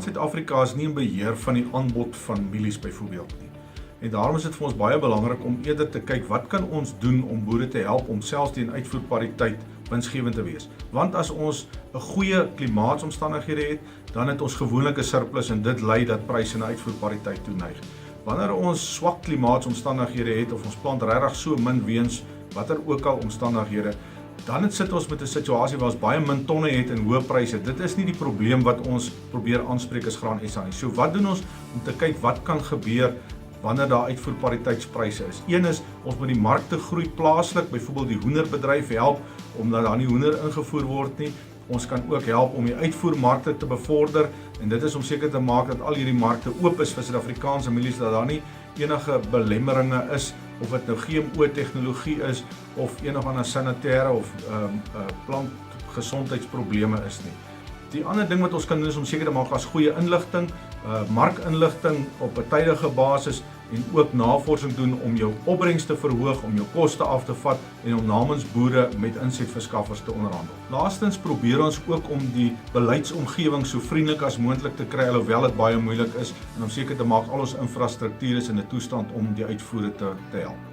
Land Suid-Afrika is nie in beheer van die aanbod van mielies byvoorbeeld nie. En daarom is dit vir ons baie belangrik om eerder te kyk wat kan ons doen om boere te help om selfs teen uitvoerpariteit winsgewend te wees. Want as ons 'n goeie klimaatsomstandighede het, dan het ons gewoonlik 'n surplus en dit lei dat pryse na uitvoerpariteit toe neig. Wanneer ons swak klimaatsomstandighede het of ons plant regtig so min weens watter ook al omstandighede, dan sit ons met 'n situasie waar ons baie min tonne het en hoë pryse. Dit is nie die probleem wat ons probeer aanspreek as Graan SA nie. So wat doen ons om te kyk wat kan gebeur wanneer daar uitvoerpariteitspryse is? Een is, ons moet die markte groei plaaslik, byvoorbeeld die hoenderbedryf help, omdat daar nie hoender ingevoer word nie. Ons kan ook help om die uitvoermarkte te bevorder, en dit is om seker te maak dat al hierdie markte oop is vir Suid-Afrikaanse mielies, dat daar nie enige belemmeringe is, of dit nou GMO-tegnologie is, of enige ander sanitêre of plantgesondheidsprobleme is nie. Die ander ding wat ons kan doen is om seker te maak as goeie inligting, markinligting op 'n tydige basis en ook navorsing doen om jou opbrengs te verhoog, om jou koste af te vat en om namens boere met insetverskaffers te onderhandel. Laastens probeer ons ook om die beleidsomgewing so vriendelik as moontlik te kry, alhoewel dit baie moeilik is, en om seker te maak al ons infrastruktuur is in 'n toestand om die uitvoere te help.